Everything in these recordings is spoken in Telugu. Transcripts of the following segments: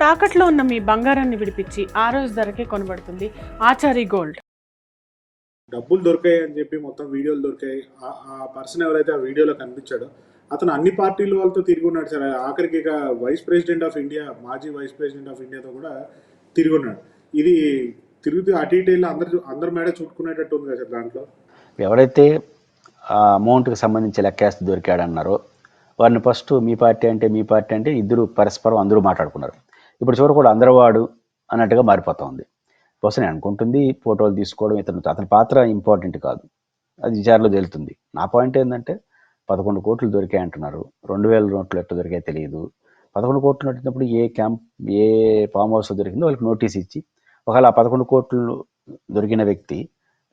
తాకట్లో ఉన్న మీ బంగారాన్ని విడిపించి ఆ రోజు ధరకే కొనబడుతుంది ఆచారి గోల్డ్. డబ్బులు దొరికాయి అని చెప్పి మొత్తం వీడియోలు దొరికాయి. ఆ పర్సన్ ఎవరైతే ఆ వీడియోలో కనిపించాడో అతను అన్ని పార్టీల వాళ్ళతో తిరిగి ఉన్నాడు సార్. ఆఖరికి ఇక వైస్ ప్రెసిడెంట్ ఆఫ్ ఇండియా, మాజీ వైస్ ప్రెసిడెంట్ ఆఫ్ ఇండియాతో కూడా తిరిగి ఉన్నాడు. ఇది తిరుగుతూ అటు ఇటు వెళ్ళి అందరి మేడ చుట్టుకునేటట్టు ఉంది కదా సార్. దాంట్లో ఎవరైతే ఆ అమౌంట్కి సంబంధించి లెక్కేస్తే దొరికాడన్నారో వారిని ఫస్ట్ మీ పార్టీ అంటే ఇద్దరు పరస్పరం అందరూ మాట్లాడుకున్నారు. ఇప్పుడు చివరి కూడా అందరూ వాడు అన్నట్టుగా మారిపోతా ఉంది. బహుశా నేను అనుకుంటుంది ఫోటోలు తీసుకోవడం అతని పాత్ర ఇంపార్టెంట్ కాదు, అది విచారణలో తేలుతుంది. నా పాయింట్ ఏంటంటే 11 కోట్లు దొరికాయి అంటున్నారు. 2000 నోట్లు ఎట్లా దొరికాయో తెలియదు. 11 కోట్లు నట్టినప్పుడు ఏ ఫామ్ హౌస్ దొరికిందో వాళ్ళకి నోటీస్ ఇచ్చి, ఒకవేళ ఆ 11 కోట్లు దొరికిన వ్యక్తి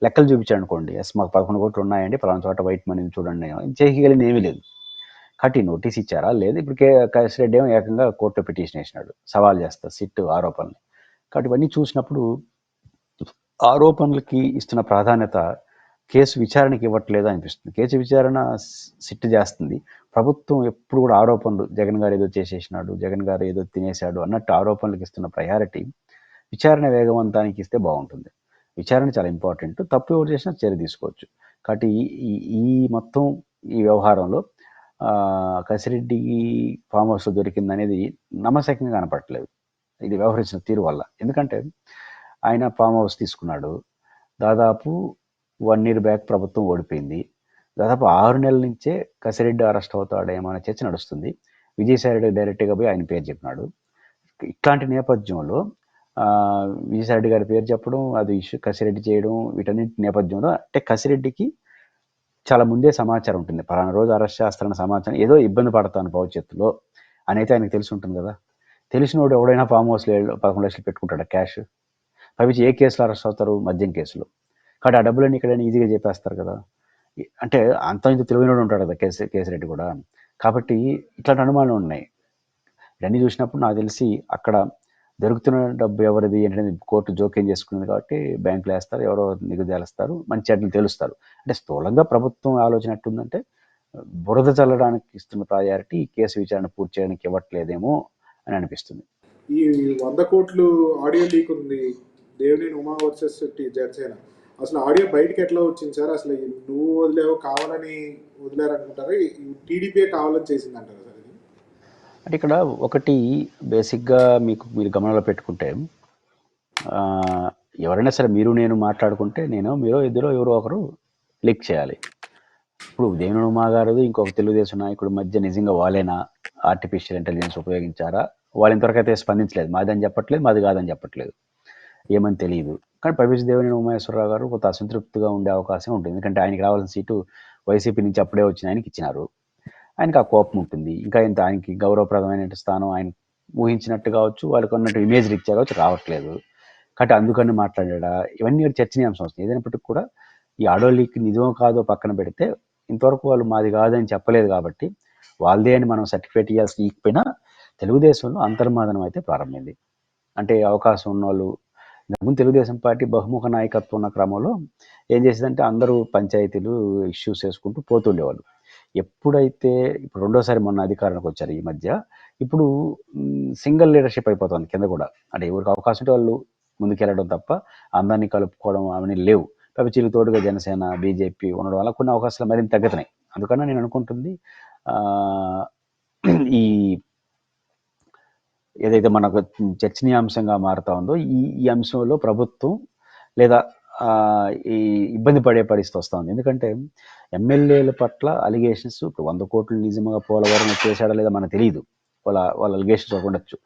లెక్కలు చూపించాడు అనుకోండి, ఎస్ మాకు 11 కోట్లు ఉన్నాయండి, పలానా చోట వైట్ మనీని చూడండి, చేయగలిగింది ఏమీ లేదు. కాబట్టి నోటీస్ ఇచ్చారా లేదు. ఇప్పుడు కసిరెడ్డి ఏమో ఏకంగా కోర్టులో పిటిషన్ వేసినాడు, సవాల్ చేస్తా సిట్ ఆరోపణలు. కాబట్టి ఇవన్నీ చూసినప్పుడు ఆరోపణలకి ఇస్తున్న ప్రాధాన్యత కేసు విచారణకి ఇవ్వట్లేదు అనిపిస్తుంది. కేసు విచారణ సిట్ చేస్తుంది, ప్రభుత్వం ఎప్పుడు కూడా ఆరోపణలు, జగన్ గారు ఏదో చేసేసినాడు, జగన్ గారు ఏదో తినేశాడు అన్నట్టు ఆరోపణలకు ఇస్తున్న ప్రయారిటీ విచారణ వేగవంతానికి ఇస్తే బాగుంటుంది. విచారణ చాలా ఇంపార్టెంట్. తప్పు ఎవరు చేసినా చర్య తీసుకోవచ్చు. కాబట్టి ఈ మొత్తం ఈ వ్యవహారంలో కసిరెడ్డి ఫామ్ హౌస్ దొరికింది అనేది నమ్మశక్యంగా కనపడట్లేదు ఇది వ్యవహరించిన తీరు వల్ల. ఎందుకంటే ఆయన ఫామ్ హౌస్ తీసుకున్నాడు, దాదాపు 1 year బ్యాక్ ప్రభుత్వం ఓడిపోయింది, దాదాపు 6 నెలల నుంచే కసిరెడ్డి అరెస్ట్ అవుతాడేమో అనే చర్చ నడుస్తుంది. విజయసాయి రెడ్డి డైరెక్ట్గా పోయి ఆయన పేరు చెప్పినాడు. ఇట్లాంటి నేపథ్యంలో విజయసాయి రెడ్డి గారి పేరు చెప్పడం, అది ఇష్యూ కసిరెడ్డి చేయడం, వీటన్నింటి నేపథ్యంలో అంటే కసిరెడ్డికి చాలా ముందే సమాచారం ఉంటుంది, పలానా రోజు అరెస్ట్ చేస్తారన్న సమాచారం, ఏదో ఇబ్బంది పడతాను భవిష్యత్తులో అని అయితే ఆయనకు తెలిసి ఉంటుంది కదా. తెలిసినోడు ఎవడైనా ఫామ్ హౌస్లో 11 లక్షలు పెట్టుకుంటాడు క్యాష్. పైపించి ఏ కేసులో అరెస్ట్ అవుతారు? మద్యం కేసులో. కాబట్టి ఆ డబ్బులన్నీ ఇక్కడైనా ఈజీగా చెప్పేస్తారు కదా. అంటే అంత ఇంత తెలివైనోడు ఉంటాడు కదా కేసిరెడ్డి కూడా. కాబట్టి ఇట్లాంటి అనుమానాలు ఉన్నాయి. ఇవన్నీ చూసినప్పుడు నాకు తెలిసి అక్కడ దొరుకుతున్న డబ్బు ఎవరిది ఏంటనేది కోర్టు జోక్యం చేసుకున్నది కాబట్టి బ్యాంకులు వేస్తారు, ఎవరో నిగుదేలుస్తారు, మంచి చెడ్డలు తెలుస్తారు. అంటే స్థూలంగా ప్రభుత్వం ఆలోచన ఎట్టుందంటే బురద చల్లడానికి ఇస్తున్న ప్రయారిటీ కేసు విచారణ పూర్తి చేయడానికి ఇవ్వట్లేదేమో అని అనిపిస్తుంది. ఈ 100 కోట్లు ఆడియో లీక్ ఉంది, దేవినేని ఉమా వర్సెస్ జనసేన. అసలు ఆడియో బయటకి ఎట్లా వచ్చింది సార్? అసలు నువ్వు వదిలేవో కావాలని వదిలేరనుకుంటారా, టీడీపీ కావాలని చేసిందంటారా సార్? ఇది అంటే ఇక్కడ ఒకటి బేసిక్గా మీరు గమనంలో పెట్టుకుంటే, ఎవరైనా సరే మీరు నేను మాట్లాడుకుంటే మీరు ఇద్దరు ఎవరో ఒకరు లీక్ చేయాలి. ఇప్పుడు దేవినేని ఉమా గారు ఇంకొక తెలుగుదేశం నాయకుడి మధ్య నిజంగా వాళ్ళైనా ఆర్టిఫిషియల్ ఇంటెలిజెన్స్ ఉపయోగించారా? వాళ్ళు ఇంతవరకు అయితే స్పందించలేదు, మాదని చెప్పట్లేదు, మాది కాదని చెప్పట్లేదు, ఏమని తెలియదు. కానీ పైపించి దేవినేని ఉమేశ్వరరావు గారు కొంత అసంతృప్తిగా ఉండే అవకాశం ఉంటుంది. ఎందుకంటే ఆయనకి రావాల్సిన సీటు వైసీపీ నుంచి అప్పుడే వచ్చిన ఆయనకి ఇచ్చినారు. ఆయనకి ఆ కోపం ఉంటుంది. ఇంకా ఇంత ఆయనకి గౌరవప్రదమైన స్థానం ఆయన ఊహించినట్టు కావచ్చు, వాళ్ళకి ఉన్నట్టు ఇమేజ్ రీచ్ కావచ్చు, రావట్లేదు. కాబట్టి అందుకని మాట్లాడా, ఇవన్నీ చర్చనీయాంశం వస్తుంది. ఏదైనప్పటికీ కూడా ఈ ఆడియో లీక్ నిజమో కాదో పక్కన పెడితే, ఇంతవరకు వాళ్ళు మాది కాదని చెప్పలేదు కాబట్టి వాళ్ళదే అని మనం సర్టిఫికేట్ ఇవ్వాల్సి ఇకపోయినా తెలుగుదేశంలో అంతర్మాదనం అయితే ప్రారంభమైంది. అంటే అవకాశం ఉన్నవాళ్ళు, ఇంతకుముందు తెలుగుదేశం పార్టీ బహుముఖ నాయకత్వం ఉన్న క్రమంలో ఏం చేసేదంటే అందరూ పంచాయతీలు ఇష్యూస్ చేసుకుంటూ పోతుండేవాళ్ళు. ఎప్పుడైతే ఇప్పుడు రెండోసారి మొన్న అధికారానికి వచ్చారు ఈ మధ్య, ఇప్పుడు సింగిల్ లీడర్షిప్ అయిపోతుంది కింద కూడా. అంటే ఎవరికి అవకాశం ఉంటే వాళ్ళు ముందుకెళ్ళడం తప్ప అందరినీ కలుపుకోవడం అవన్నీ లేవు. పైచి తోడుగా జనసేన, బీజేపీ ఉండడం వల్ల కొన్ని అవకాశాలు మరింత తగ్గుతున్నాయి. అందుకన్నా నేను అనుకుంటుంది ఈ ఏదైతే మనకు చర్చనీయాంశంగా మారుతా ఉందో ఈ అంశంలో ప్రభుత్వం లేదా ఈ ఇబ్బంది పడే పరిస్థితి వస్తూ ఉంది. ఎందుకంటే ఎమ్మెల్యేల పట్ల అలిగేషన్స్, ఇప్పుడు 100 కోట్లు నిజంగా పోలవరం చేశాడా లేదా మనకు తెలియదు, వాళ్ళ అలిగేషన్స్ ఉండొచ్చు.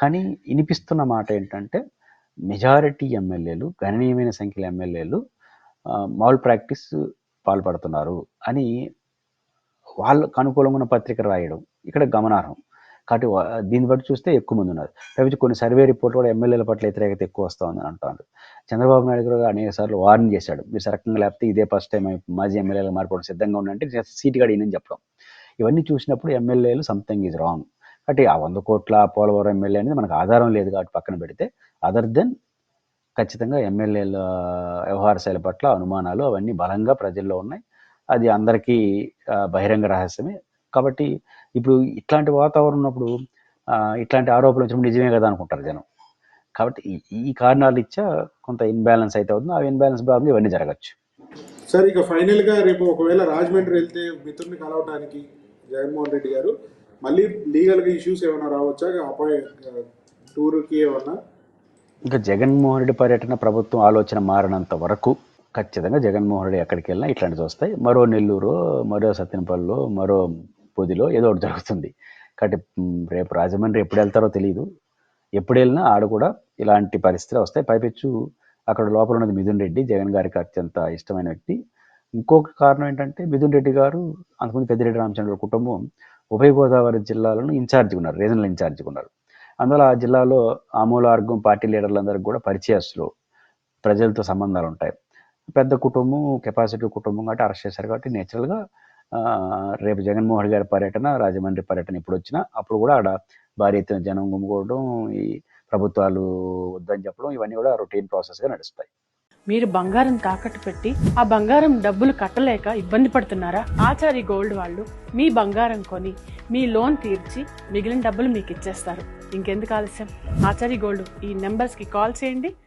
కానీ వినిపిస్తున్న మాట ఏంటంటే మెజారిటీ ఎమ్మెల్యేలు, గణనీయమైన సంఖ్యలో ఎమ్మెల్యేలు మాల్ ప్రాక్టీస్ పాల్పడుతున్నారు అని వాళ్ళకు అనుకూలంగా ఉన్న పత్రిక రాయడం ఇక్కడ గమనార్హం. కాబట్టి దీన్ని బట్టి చూస్తే ఎక్కువ మంది ఉన్నారు. కాబట్టి కొన్ని సర్వే రిపోర్ట్ కూడా ఎమ్మెల్యేల పట్ల వ్యతిరేకత ఎక్కువ వస్తూ ఉందని అంటారు. చంద్రబాబు నాయుడు గారు అనేక సార్లు వార్నింగ్ చేశాడు, మీరు సరకంగా లేకపోతే ఇదే ఫస్ట్ టైం మాజీ ఎమ్మెల్యేలు మారిపోవడం సిద్ధంగా ఉండంటే సీటు కూడా ఈయనని చెప్పడం. ఇవన్నీ చూసినప్పుడు ఎమ్మెల్యేలు సంథింగ్ ఈజ్ రాంగ్. కాబట్టి ఆ 100 కోట్ల పోలవరం ఎమ్మెల్యే అనేది మనకు ఆధారం లేదు కాబట్టి పక్కన పెడితే, అదర్ దెన్ ఖచ్చితంగా ఎమ్మెల్యేల వ్యవహార శైలి పట్ల అనుమానాలు అవన్నీ బలంగా ప్రజల్లో ఉన్నాయి. అది అందరికీ బహిరంగ రహస్యమే. కాబట్టి ఇప్పుడు ఇట్లాంటి వాతావరణం ఉన్నప్పుడు ఇట్లాంటి ఆరోపణలు వచ్చినప్పుడు నిజమే కదా అనుకుంటారు జనం. కాబట్టి ఈ కారణాలు ఇచ్చా కొంత ఇన్బ్యాలెన్స్ అయితే అవుతుంది. ఆ ఇన్బ్యాలెన్స్ ప్రాబ్లం ఇవన్నీ జరగచ్చు. సార్ ఇక ఫైనల్గా రేపు ఒకవేళ రాజమండ్రి వెళ్తే మిత్రుని కలవటానికి జగన్మోహన్ రెడ్డి గారు మళ్ళీ లీగల్గా ఇష్యూస్ ఏమైనా రావచ్చా టూర్కి ఏమన్నా? ఇంకా జగన్మోహన్ రెడ్డి పర్యటన ప్రభుత్వం ఆలోచన మారినంత వరకు ఖచ్చితంగా జగన్మోహన్ రెడ్డి ఎక్కడికి వెళ్ళినా ఇట్లాంటివి వస్తాయి. మరో నెల్లూరు, మరో సత్యనపల్లిలో, మరో పొదిలో ఏదో ఒకటి జరుగుతుంది. కాబట్టి రేపు రాజమండ్రి ఎప్పుడు వెళ్తారో తెలియదు. ఎప్పుడు వెళ్ళినా ఆడ కూడా ఇలాంటి పరిస్థితులు వస్తాయి. పైపెచ్చు అక్కడ లోపల ఉన్నది మిథున్ రెడ్డి, జగన్ గారికి అత్యంత ఇష్టమైన వ్యక్తి. ఇంకొక కారణం ఏంటంటే మిథున్ రెడ్డి గారు అంతకుముందు పెద్దిరెడ్డి రామచంద్ర కుటుంబం ఉభయ గోదావరి జిల్లాలను ఇన్ఛార్జిగా ఉన్నారు, రీజనల్ ఇన్ఛార్జిగా ఉన్నారు. అందువల్ల ఆ జిల్లాలో ఆమూలార్గం పార్టీ లీడర్లందరికీ కూడా పరిచయస్తులు, ప్రజలతో సంబంధాలు ఉంటాయి. పెద్ద కుటుంబం, కెపాసిటీ కుటుంబం కాబట్టి అరెస్ట్ చేశారు. కాబట్టి నేచురల్గా రేపు జగన్మోహన్ రెడ్డి గారి పర్యటన, రాజమండ్రి పర్యటన ఇప్పుడు వచ్చినా అప్పుడు కూడా ఆడ భారీ ఎత్తున జనం గుమ్ముకోవడం, ఈ ప్రభుత్వాలు వద్దని చెప్పడం, ఇవన్నీ కూడా రొటీన్ ప్రాసెస్గా నడుస్తాయి. మీరు బంగారం తాకట్టు పెట్టి ఆ బంగారం డబ్బులు కట్టలేక ఇబ్బంది పడుతున్నారా? ఆచారి గోల్డ్ వాళ్ళు మీ బంగారం కొని మీ లోన్ తీర్చి మిగిలిన డబ్బులు మీకు ఇచ్చేస్తారు. ఇంకెందుకు ఆలస్యం? ఆచారి గోల్డ్ ఈ నెంబర్స్కి కాల్ చేయండి.